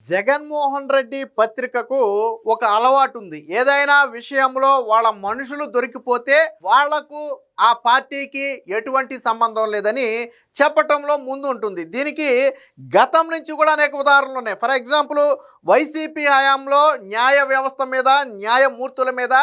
జగన్మోహన్ రెడ్డి పత్రికకు ఒక అలవాటు ఉంది. ఏదైనా విషయంలో వాళ్ళ మనుషులు దొరికిపోతే వాళ్లకు ఆ పార్టీకి ఎటువంటి సంబంధం లేదని చెప్పటంలో ముందు ఉంటుంది. దీనికి గతం నుంచి కూడా అనేక ఉదాహరణలు ఉన్నాయి. ఫర్ ఎగ్జాంపుల్, వైసీపీ హయాంలో న్యాయ వ్యవస్థ మీద, న్యాయమూర్తుల మీద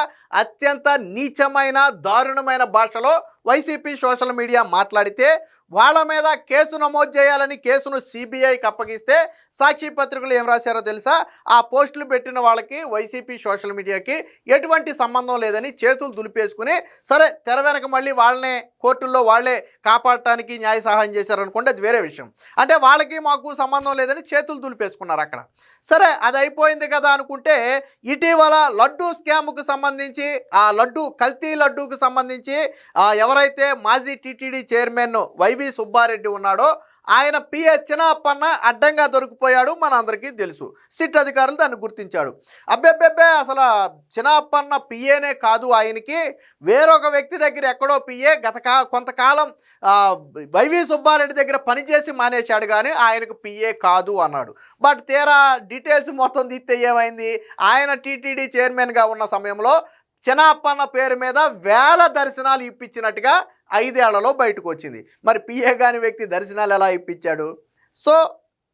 అత్యంత నీచమైన, దారుణమైన భాషలో వైసీపీ సోషల్ మీడియా మాట్లాడితే వాళ్ళ మీద కేసు నమోదు చేయాలని కేసును సిబిఐకి అప్పగిస్తే సాక్షి పత్రికలు ఏం రాశారో తెలుసా? ఆ పోస్టులు పెట్టిన వాళ్ళకి వైసీపీ సోషల్ మీడియాకి ఎటువంటి సంబంధం లేదని చేతులు దులిపేసుకుని, సరే తెర వెనక మళ్ళీ వాళ్ళనే కోర్టుల్లో వాళ్ళే కాపాడటానికి న్యాయ సహాయం చేశారనుకోండి, అది వేరే విషయం. అంటే వాళ్ళకి మాకు సంబంధం లేదని చేతులు దులిపేసుకున్నారు అక్కడ. సరే, అది అయిపోయింది కదా అనుకుంటే, ఇటీవల లడ్డూ స్కామ్కు సంబంధించి, ఆ కల్తీ లడ్డూకు సంబంధించి ఎవరైతే మాజీ టీటీడీ చైర్మన్ వైవి సుబ్బారెడ్డి ఉన్నాడో ఆయన పిఏ చిన్నప్పన్న అడ్డంగా దొరికిపోయాడు. మన అందరికీ తెలుసు. సిట్ అధికారులు దాన్ని గుర్తించాడు. అబ్బెబ్బెబ్బే, అసలు చిన్నప్పన్న పిఏనే కాదు, ఆయనకి వేరొక వ్యక్తి దగ్గర ఎక్కడో పిఏ కొంతకాలం వైవి సుబ్బారెడ్డి దగ్గర పనిచేసి మానేశాడు, కానీ ఆయనకు పిఏ కాదు అన్నాడు. బట్ తీరా డీటెయిల్స్ మొత్తం తీస్తే ఏమైంది? ఆయన టీటీడీ చైర్మన్గా ఉన్న సమయంలో చిన్నప్పన్న పేరు మీద వేల దర్శనాలు ఇప్పించినట్టుగా 5 ఏళ్లలో బయటకు వచ్చింది. మరి పిఏ కాని వ్యక్తి దర్శనాలు ఎలా ఇప్పించాడు? సో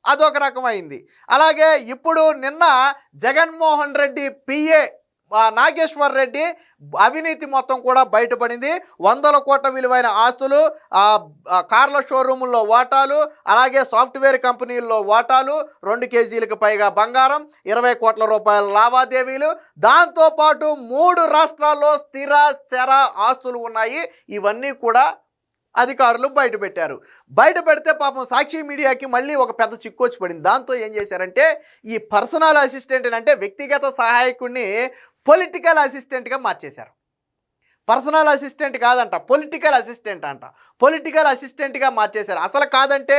అదొక రకమైంది. అలాగే ఇప్పుడు నిన్న జగన్మోహన్ రెడ్డి పిఏ నాగేశ్వర్ రెడ్డి అవినీతి మొత్తం కూడా బయటపడింది. 100 కోట్ల విలువైన ఆస్తులు, కార్ల షోరూముల్లో వాటాలు, అలాగే సాఫ్ట్వేర్ కంపెనీల్లో వాటాలు, 2 కేజీలకు పైగా బంగారం, 20 కోట్ల రూపాయల లావాదేవీలు, దాంతోపాటు 3 రాష్ట్రాల్లో స్థిర చర ఆస్తులు ఉన్నాయి. ఇవన్నీ కూడా అధికారులు బయట పెడితే పాపం సాక్షి మీడియాకి మళ్ళీ ఒక పెద్ద చిక్కు వచ్చి పడింది. దాంతో ఏం చేశారంటే, ఈ పర్సనల్ అసిస్టెంట్ అంటే వ్యక్తిగత సహాయకుడిని పొలిటికల్ అసిస్టెంట్గా మార్చేశారు. పర్సనల్ అసిస్టెంట్ కాదంట, పొలిటికల్ అసిస్టెంట్ అంట. పొలిటికల్ అసిస్టెంట్గా మార్చేశారు. అసలు కాదంటే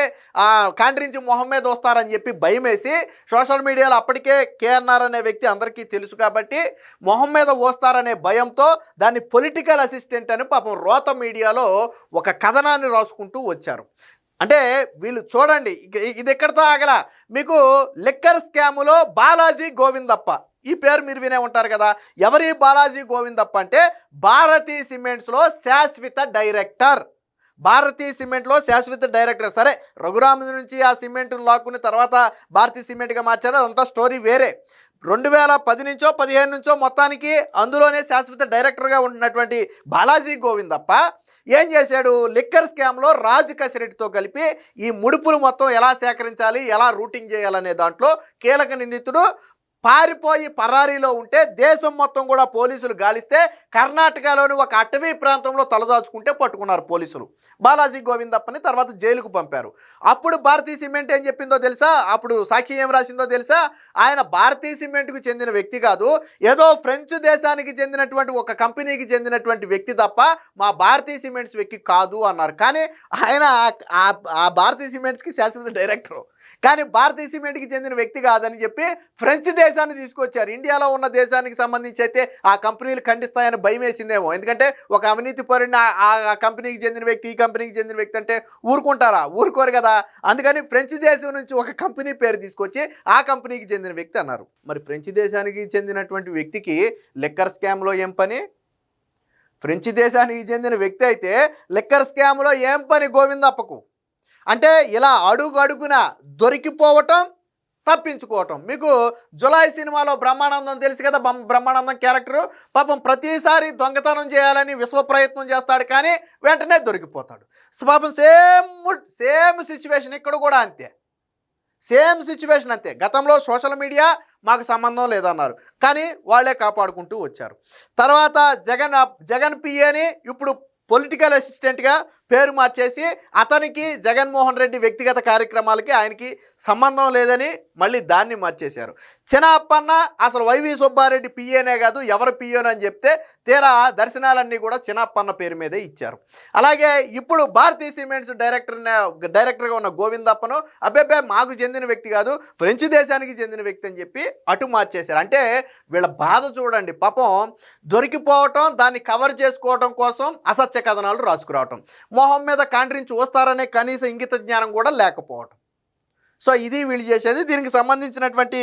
కాండ్రించి మొహమ్మద్ వస్తారని చెప్పి భయం వేసి సోషల్ మీడియాలో అప్పటికే కేఎన్ఆర్ అనే వ్యక్తి అందరికీ తెలుసు కాబట్టి మొహమ్మద్ వస్తారనే భయంతో దాన్ని పొలిటికల్ అసిస్టెంట్ అని పాపం రోత మీడియాలో ఒక కథనాన్ని రాసుకుంటూ వచ్చారు. అంటే వీళ్ళు చూడండి, ఇది ఎక్కడితో ఆగల. మీకు లిక్కర్ స్కాములో బాలాజీ గోవిందప్ప, ఈ పేరు మీరు వినే ఉంటారు కదా. ఎవరి బాలాజీ గోవిందప్ప అంటే భారతీ సిమెంట్స్లో శాశ్వత డైరెక్టర్. భారతీ సిమెంట్లో శాశ్వత డైరెక్టర్. సరే, రఘురామ్ నుంచి ఆ సిమెంట్ను లాక్కుని తర్వాత భారతీ సిమెంట్గా మార్చారు, అదంతా స్టోరీ వేరే. 2010 నుంచో 15 నుంచో మొత్తానికి అందులోనే శాశ్వత డైరెక్టర్గా ఉంటున్నటువంటి బాలాజీ గోవిందప్ప ఏం చేశాడు? లిక్కర్ స్కామ్లో రాజు కసిరెడ్డితో కలిపి ఈ ముడుపులు మొత్తం ఎలా సేకరించాలి, ఎలా రూటింగ్ చేయాలనే దాంట్లో కీలక నిందితుడు. పారిపోయి పరారీలో ఉంటే దేశం మొత్తం కూడా పోలీసులు గాలిస్తే కర్ణాటకలోని ఒక అటవీ ప్రాంతంలో తలదాచుకుంటే పట్టుకున్నారు పోలీసులు బాలాజీ గోవిందప్పని. తర్వాత జైలుకు పంపారు. అప్పుడు భారతీ సిమెంట్ ఏం చెప్పిందో తెలుసా? అప్పుడు సాక్షి ఏం రాసిందో తెలుసా? ఆయన భారతీ సిమెంట్కు చెందిన వ్యక్తి కాదు, ఏదో ఫ్రెంచ్ దేశానికి చెందినటువంటి ఒక కంపెనీకి చెందినటువంటి వ్యక్తి తప్ప మా భారతీ సిమెంట్స్ వ్యక్తి కాదు అన్నారు. కానీ ఆయన ఆ భారతీ సిమెంట్స్కి శాశ్వత డైరెక్టరు, కానీ భారతీయ సిమెంట్కి చెందిన వ్యక్తి కాదని చెప్పి ఫ్రెంచ్ దేశాన్ని తీసుకొచ్చారు. ఇండియాలో ఉన్న దేశానికి సంబంధించి అయితే ఆ కంపెనీలు ఖండిస్తాయని భయం వేసిందేమో. ఎందుకంటే ఒక అవినీతి పరుడిని ఆ కంపెనీకి చెందిన వ్యక్తి, ఈ కంపెనీకి చెందిన వ్యక్తి అంటే ఊరుకుంటారా? ఊరుకోరు కదా. అందుకని ఫ్రెంచ్ దేశం నుంచి ఒక కంపెనీ పేరు తీసుకొచ్చి ఆ కంపెనీకి చెందిన వ్యక్తి అన్నారు. మరి ఫ్రెంచ్ దేశానికి చెందినటువంటి వ్యక్తికి లిక్కర్ స్కామ్లో ఏం పని? ఫ్రెంచ్ దేశానికి చెందిన వ్యక్తి అయితే లిక్కర్ స్కామ్లో ఏం పని గోవిందప్పకు? అంటే ఇలా అడుగున దొరికిపోవటం, తప్పించుకోవటం. మీకు జులై సినిమాలో బ్రహ్మానందం తెలుసు కదా, బ్రహ్మానందం క్యారెక్టరు. పాపం ప్రతిసారి దొంగతనం చేయాలని విశ్వ ప్రయత్నం చేస్తాడు, కానీ వెంటనే దొరికిపోతాడు. పాపం సేమ్ సిచ్యువేషన్ ఇక్కడ కూడా అంతే. సేమ్ సిచ్యువేషన్ అంతే. గతంలో సోషల్ మీడియా మాకు సంబంధం లేదన్నారు, కానీ వాళ్ళే కాపాడుకుంటూ వచ్చారు. తర్వాత జగన్ పిఏని ఇప్పుడు పొలిటికల్ అసిస్టెంట్గా పేరు మార్చేసి అతనికి జగన్మోహన్ రెడ్డి వ్యక్తిగత కార్యక్రమాలకి ఆయనకి సంబంధం లేదని మళ్ళీ దాన్ని మార్చేశారు. చిన్నప్పన్న అసలు వైవి సుబ్బారెడ్డి పిఏనే కాదు, ఎవరు పిఏనని చెప్తే తీరా దర్శనాలన్నీ కూడా చిన్నప్పన్న పేరు మీదే ఇచ్చారు. అలాగే ఇప్పుడు భారతీ సిమెంట్స్ డైరెక్టర్గా ఉన్న గోవిందప్పను అబ్బెబ్బే మాకు చెందిన వ్యక్తి కాదు, ఫ్రెంచ్ దేశానికి చెందిన వ్యక్తి అని చెప్పి అటు మార్చేశారు. అంటే వీళ్ళ బాధ చూడండి. పాపం దొరికిపోవటం, దాన్ని కవర్ చేసుకోవడం కోసం అసత్య కథనాలు రాసుకురావటం, మొహం మీద కాండ్రించి వస్తారనే కనీస ఇంగిత జ్ఞానం కూడా లేకపోవటం. సో ఇది వీళ్ళు చేసేది. దీనికి సంబంధించినటువంటి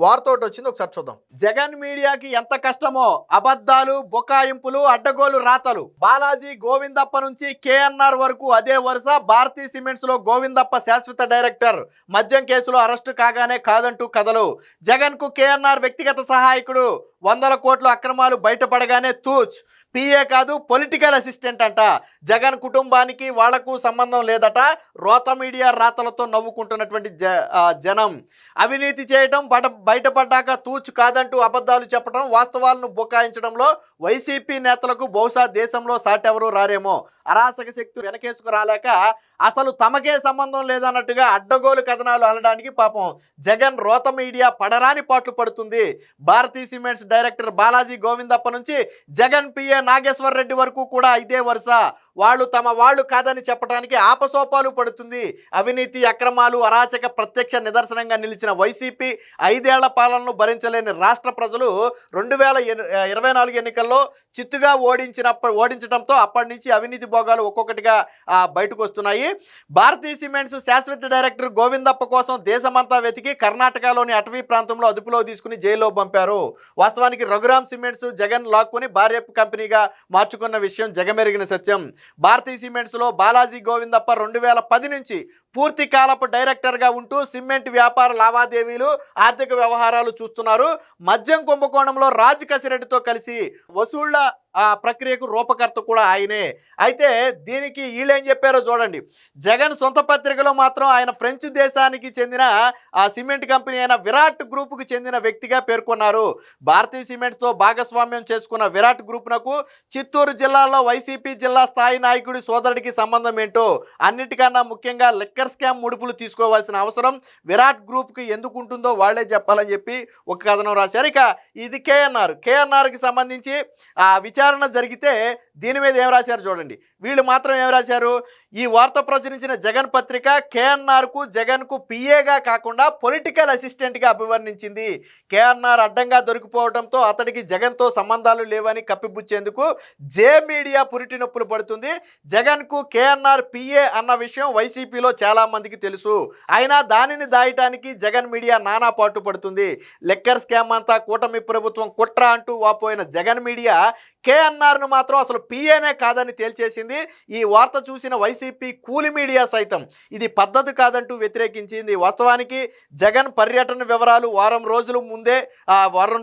వార్త ఒకటి వచ్చింది, ఒకసారి చూద్దాం. జగన్ మీడియాకి ఎంత కష్టమో, అబద్ధాలు, బొకాయింపులు, అడ్డగోలు రాతలు. బాలాజీ గోవిందప్ప నుంచి కేఎన్ఆర్ వరకు అదే వరుస. భారతీ సిమెంట్స్ లో గోవిందప్ప శాశ్వత డైరెక్టర్. మద్యం కేసులో అరెస్టు కాగానే కాదంటూ కథలు. జగన్ కు కేఎన్ఆర్ వ్యక్తిగత సహాయకుడు. 100 కోట్ల అక్రమాలు బయటపడగానే తూచ్. పిఏ కాదు, పొలిటికల్ అసిస్టెంట్ అంట. జగన్ కుటుంబానికి వాళ్లకు సంబంధం లేదట. రోత మీడియా రాతలతో నవ్వుకుంటున్నటువంటి జనం. అవినీతి చేయటం, బయటపడ్డాక తూచ్ కాదంటూ అబద్ధాలు చెప్పడం, వాస్తవాలను బొకాయించడంలో వైసీపీ నేతలకు బహుశా దేశంలో సాటెవరూ రారేమో. అరాచక శక్తులు వెనకేసుకు రాలేక అసలు తమకే సంబంధం లేదన్నట్టుగా అడ్డగోలు కథనాలు అనడానికి పాపం జగన్ రోత మీడియా పడరాని పాట్లు పడుతుంది. భారతీ సిమెంట్స్ డైరెక్టర్ బాలాజీ గోవిందప్ప నుంచి జగన్ పిఏ నాగేశ్వర్ రెడ్డి వరకు కూడా ఇదే వరుస. వాళ్ళు తమ వాళ్ళు కాదని చెప్పడానికి ఆపసోపాలు పడుతుంది. అవినీతి, అక్రమాలు, అరాచక ప్రత్యక్ష నిదర్శనంగా నిలిచిన వైసీపీ 5 ఏళ్ల పాలనను భరించలేని రాష్ట్ర ప్రజలు 2024 ఎన్నికల్లో చిత్తుగా ఓడించడంతో అప్పటి నుంచి అవినీతి భోగాలు ఒక్కొక్కటిగా బయటకు వస్తున్నాయి. భారతీ సిమెంట్స్ శాశ్వత డైరెక్టర్ గోవిందప్ప కోసం దేశమంతా వెతికి కర్ణాటకలోని అటవీ ప్రాంతంలో అదుపులో తీసుకుని జైల్లో పంపారు. వాస్తవానికి రఘురామ్ సిమెంట్స్ జగన్ లాక్కుని భార్య కంపెనీగా మార్చుకున్న విషయం జగమెరిగిన సత్యం. భారతీ సిమెంట్స్ లో బాలాజీ గోవిందప్ప 2010 నుంచి పూర్తి కాలపు డైరెక్టర్గా ఉంటూ సిమెంట్ వ్యాపార లావాదేవీలు, ఆర్థిక వ్యవహారాలు చూస్తున్నారు. మద్యం కుంభకోణంలో రాజ్ కసిరెడ్డితో కలిసి వసూళ్ల ప్రక్రియకు రూపకర్త కూడా ఆయనే. అయితే దీనికి వీళ్ళేం చెప్పారో చూడండి. జగన్ సొంత పత్రికలో మాత్రం ఆయన ఫ్రెంచ్ దేశానికి చెందిన ఆ సిమెంట్ కంపెనీ అయిన విరాట్ గ్రూపుకు చెందిన వ్యక్తిగా పేర్కొన్నారు. భారతీ సిమెంట్స్తో భాగస్వామ్యం చేసుకున్న విరాట్ గ్రూప్నకు చిత్తూరు జిల్లాలో వైసీపీ జిల్లా స్థాయి నాయకుడి సోదరుడికి సంబంధం ఏంటో, అన్నిటికన్నా ముఖ్యంగా లిక్కర్ స్కామ్ ముడుపులు తీసుకోవాల్సిన అవసరం విరాట్ గ్రూప్కి ఎందుకు ఉంటుందో వాళ్లే చెప్పాలని చెప్పి ఒక కథనం రాశారు. ఇక ఇది కేఎన్ఆర్కి సంబంధించి విచారణ జరిగితే దీని మీద ఏం రాశారు చూడండి. వీళ్ళు మాత్రం ఏం రాశారు, ఈ వార్త ప్రచురించిన జగన్ పత్రిక కేఎన్ఆర్కు జగన్కు పిఏగా కాకుండా పొలిటికల్ అసిస్టెంట్గా అభివర్ణించింది. కేఎన్ఆర్ అడ్డంగా దొరికిపోవడంతో అతడికి జగన్తో సంబంధాలు లేవని కప్పిపుచ్చేందుకు జే మీడియా పురిటి నొప్పులు పడుతుంది. జగన్కు కేఎన్ఆర్ పిఏ అన్న విషయం వైసీపీలో చాలా మందికి తెలుసు. అయినా దానిని దాయటానికి జగన్ మీడియా నానా పాటు పడుతుంది. లెక్కర్ స్కామ్ అంతా కూటమి ప్రభుత్వం కుట్ర అంటూ వాపోయిన జగన్ మీడియా కేఎన్ఆర్ను మాత్రం అసలు పిఏనే కాదని తేల్చేసింది. ఈ వార్త చూసిన వైసీపీ కూలి మీడియా సైతం ఇది పద్ధతి కాదంటూ వ్యతిరేకించింది. వాస్తవానికి జగన్ పర్యటన వివరాలు వారం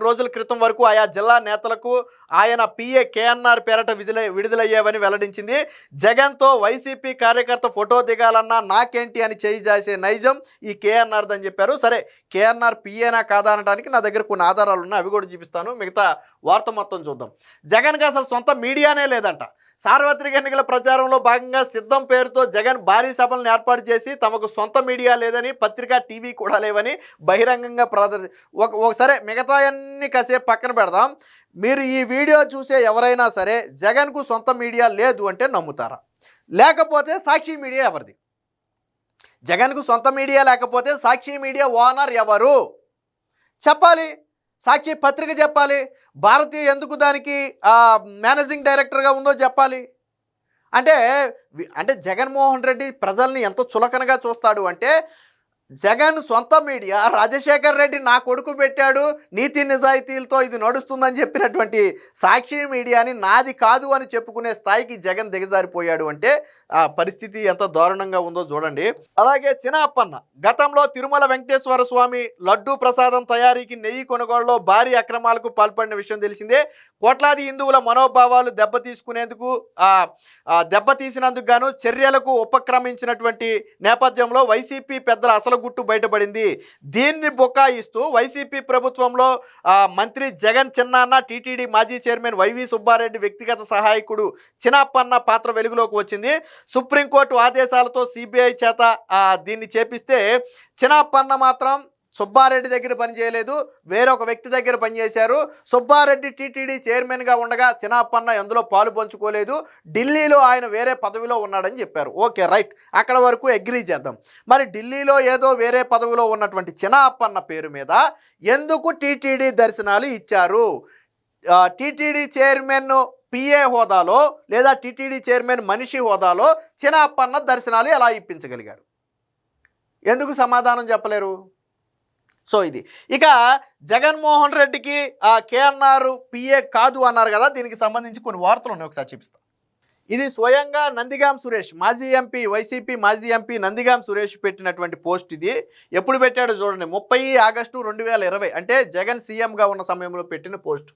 రోజుల క్రితం వరకు ఆయా జిల్లా నేతలకు ఆయన పిఏ కేఎన్ఆర్ పేరట విడుదలయ్యేవని వెల్లడించింది. జగన్తో వైసీపీ కార్యకర్త ఫోటో దిగాలన్నా నాకేంటి అని చేయి జాసే నైజం ఈ కేఎన్ఆర్ అని చెప్పారు. సరే, కేఎన్ఆర్ పిఏనా కాదా అనడానికి నా దగ్గర కొన్ని ఆధారాలు ఉన్నాయి, అవి కూడా చూపిస్తాను. మిగతా వార్త మొత్తం చూద్దాం. జగన్కి అసలు సొంత మీడియానే లేదంట. సార్వత్రిక ఎన్నికల ప్రచారంలో భాగంగా సిద్ధం పేరుతో జగన్ భారీ సభలను ఏర్పాటు చేసి తమకు సొంత మీడియా లేదని, పత్రిక, టీవీ కూడా లేవని బహిరంగంగా ఒకసారి మిగతా అన్ని కాసేపు పక్కన పెడదాం. మీరు ఈ వీడియో చూసే ఎవరైనా సరే జగన్కు సొంత మీడియా లేదు అంటే నమ్ముతారా? లేకపోతే సాక్షి మీడియా ఎవరిది? జగన్కు సొంత మీడియా లేకపోతే సాక్షి మీడియా ఓనర్ ఎవరు చెప్పాలి. సాక్షి పత్రిక చెప్పాలి. భారతి ఎందుకు దానికి మేనేజింగ్ డైరెక్టర్గా ఉందో చెప్పాలి. అంటే జగన్మోహన్ రెడ్డి ప్రజల్ని ఎంత చులకనగా చూస్తాడు అంటే, జగన్ సొంత మీడియా రాజశేఖర్ రెడ్డి నా కొడుకు పెట్టాడు, నీతి నిజాయితీలతో ఇది నడుస్తుందని చెప్పినటువంటి సాక్షి మీడియాని నాది కాదు అని చెప్పుకునే స్థాయికి జగన్ దిగజారిపోయాడు అంటే ఆ పరిస్థితి ఎంత దారుణంగా ఉందో చూడండి. అలాగే చిన్నప్పన్న గతంలో తిరుమల వెంకటేశ్వర స్వామి లడ్డూ ప్రసాదం తయారీకి నెయ్యి కొనుగోలులో భారీ అక్రమాలకు పాల్పడిన విషయం తెలిసిందే. కోట్లాది హిందువుల మనోభావాలు దెబ్బతీసినందుకు గాను చర్యలకు ఉపక్రమించినటువంటి నేపథ్యంలో వైసీపీ పెద్దల అసలు గుట్టు బయటపడింది. దీన్ని బొకాయిస్తూ వైసీపీ ప్రభుత్వంలో మంత్రి జగన్ చిన్నాన్న, టీటీడీ మాజీ చైర్మన్ వైవి సుబ్బారెడ్డి వ్యక్తిగత సహాయకుడు చిన్నప్పన్న పాత్ర వెలుగులోకి వచ్చింది. సుప్రీంకోర్టు ఆదేశాలతో సిబిఐ చేత దీన్ని చేపిస్తే చిన్నప్పన్న మాత్రం సుబ్బారెడ్డి దగ్గర పనిచేయలేదు, వేరొక వ్యక్తి దగ్గర పనిచేశారు. సుబ్బారెడ్డి టీటీడీ చైర్మన్గా ఉండగా చిన్నప్పన్న ఎందులో పాలు పంచుకోలేదు. ఢిల్లీలో ఆయన వేరే పదవిలో ఉన్నాడని చెప్పారు. ఓకే, రైట్, అక్కడ వరకు అగ్రీ చేద్దాం. మరి ఢిల్లీలో ఏదో వేరే పదవిలో ఉన్నటువంటి చిన్నప్పన్న పేరు మీద ఎందుకు టీటీడీ దర్శనాలు ఇచ్చారు? టీటీడీ చైర్మన్ పిఏ హోదాలో లేదా టీటీడీ చైర్మన్ మనిషి హోదాలో చిన్నప్పన్న దర్శనాలు ఎలా ఇప్పించగలిగారు? ఎందుకు సమాధానం చెప్పలేరు? సో ఇది ఇక జగన్మోహన్ రెడ్డికి కేఎన్ఆర్ పిఏ కాదు అన్నారు కదా, దీనికి సంబంధించి కొన్ని వార్తలు ఉన్నాయి, ఒకసారి చూపిస్తాను. ఇది స్వయంగా నందిగాం సురేష్, మాజీ ఎంపీ, వైసీపీ మాజీ ఎంపీ నందిగాం సురేష్ పెట్టినటువంటి పోస్ట్. ఇది ఎప్పుడు పెట్టాడో చూడండి, 30 ఆగస్టు 2020, అంటే జగన్ సీఎంగా ఉన్న సమయంలో పెట్టిన పోస్ట్.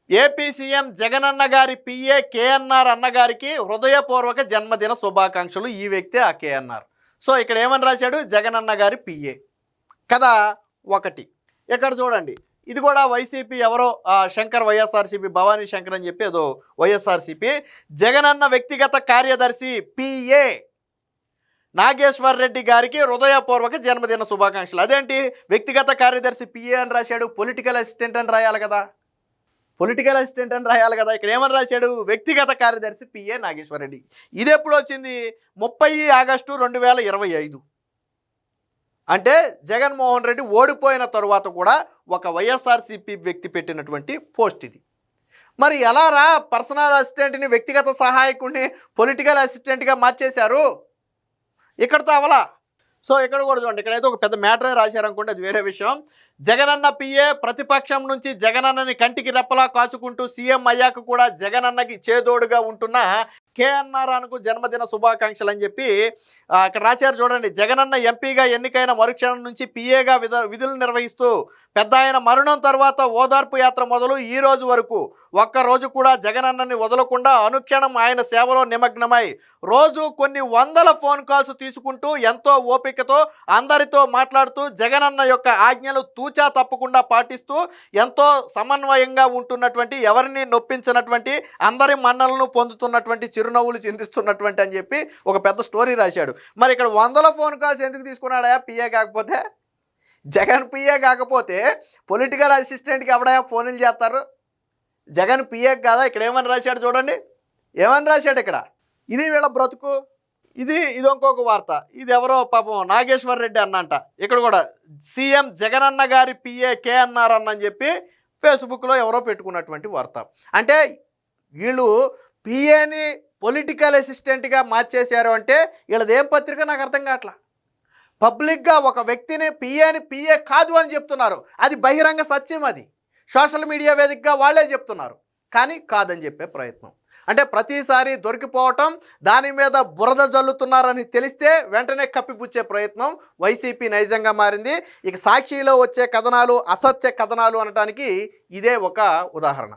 ఏపీ సీఎం జగనన్న గారి పిఏ కేఎన్ఆర్ అన్నగారికి హృదయపూర్వక జన్మదిన శుభాకాంక్షలు. ఈ వ్యక్తే ఆ కేఎన్ఆర్. సో ఇక్కడ ఏమని రాశాడు, జగనన్న గారి పిఏ కదా ఒకటి. ఇక్కడ చూడండి, ఇది కూడా వైసీపీ ఎవరో శంకర్, వైఎస్ఆర్సీపీ భవానీ శంకర్ అని చెప్పి ఏదో వైఎస్ఆర్సీపీ, జగనన్న వ్యక్తిగత కార్యదర్శి పిఏ నాగేశ్వర్ రెడ్డి గారికి హృదయపూర్వక జన్మదిన శుభాకాంక్షలు. అదేంటి వ్యక్తిగత కార్యదర్శి పిఏ అని రాశాడు, పొలిటికల్ అసిస్టెంట్ అని రాయాలి కదా, పొలిటికల్ అసిస్టెంట్ అని రాయాలి కదా. ఇక్కడ ఏమని రాశాడు, వ్యక్తిగత కార్యదర్శి పిఏ నాగేశ్వర్ రెడ్డి. ఇది ఎప్పుడు వచ్చింది, 30 ఆగస్టు 2025. అంటే జగన్మోహన్ రెడ్డి ఓడిపోయిన తరువాత కూడా ఒక వైఎస్ఆర్సీపీ వ్యక్తి పెట్టినటువంటి పోస్ట్ ఇది. మరి ఎలా రా పర్సనల్ అసిస్టెంట్ని, వ్యక్తిగత సహాయకుడిని పొలిటికల్ అసిస్టెంట్గా మార్చేశారు? ఇక్కడతో అవలా. సో ఇక్కడ కూడా చూడండి, ఇక్కడైతే ఒక పెద్ద మ్యాటరే రాశారనుకుంటే అది వేరే విషయం. జగనన్న పిఏ ప్రతిపక్షం నుంచి జగనన్నని కంటికి రెప్పలా కాచుకుంటూ సీఎం అయ్యాక కూడా జగనన్నకి చేదోడుగా ఉంటున్న కేఎన్ఆర్ అనుకు జన్మదిన శుభాకాంక్షలు అని చెప్పి అక్కడ రాశారు. చూడండి, జగనన్న ఎంపీగా ఎన్నికైన మరుక్షణం నుంచి పిఏగా విధులు నిర్వహిస్తూ పెద్ద ఆయన మరణం తర్వాత ఓదార్పు యాత్ర మొదలు ఈ రోజు వరకు ఒక్కరోజు కూడా జగనన్నని వదలకుండా అనుక్షణం ఆయన సేవలో నిమగ్నమై రోజు కొన్ని వందల ఫోన్ కాల్స్ తీసుకుంటూ ఎంతో ఓపికతో అందరితో మాట్లాడుతూ జగనన్న యొక్క ఆజ్ఞలు తూచా తప్పకుండా పాటిస్తూ ఎంతో సమన్వయంగా ఉంటున్నటువంటి, ఎవరిని నొప్పించినటువంటి, అందరి మన్నలను పొందుతున్నటువంటి, చిరునవ్వులు చిందిస్తున్నటువంటి అని చెప్పి ఒక పెద్ద స్టోరీ రాశాడు. మరి ఇక్కడ వందల ఫోన్ కాల్స్ ఎందుకు తీసుకున్నాడా పిఏ కాకపోతే? జగన్ పిఏ కాకపోతే పొలిటికల్ అసిస్టెంట్కి ఎవడయా ఫోన్లు చేస్తారు? జగన్ పిఏ కాదా? ఇక్కడ ఏమని రాశాడు చూడండి, ఏమని రాశాడు ఇక్కడ. ఇది వీళ్ళ బ్రతుకు. ఇది ఇంకొక వార్త. ఇది ఎవరో పాపం నాగేశ్వర్ రెడ్డి అన్నంట. ఇక్కడ కూడా సీఎం జగనన్న గారి పిఏ కేఎన్ఆర్ అని చెప్పి ఫేస్బుక్లో ఎవరో పెట్టుకున్నటువంటి వార్త. అంటే వీళ్ళు పిఏని పొలిటికల్ అసిస్టెంట్గా మార్చేశారు అంటే వీళ్ళదేం పత్రిక నాకు అర్థం కావట్లా. పబ్లిక్గా ఒక వ్యక్తిని పిఏ కాదు అని చెప్తున్నారు, అది బహిరంగ సత్యం, అది సోషల్ మీడియా వేదికగా వాళ్ళే చెప్తున్నారు, కానీ కాదని చెప్పే ప్రయత్నం. అంటే ప్రతిసారి దొరికిపోవటం, దాని మీద బురద జల్లుతున్నారని తెలిస్తే వెంటనే కప్పిపుచ్చే ప్రయత్నం వైసీపీ నైజంగా మారింది. ఇక సాక్షిలో వచ్చే కథనాలు అసత్య కథనాలు అనడానికి ఇదే ఒక ఉదాహరణ.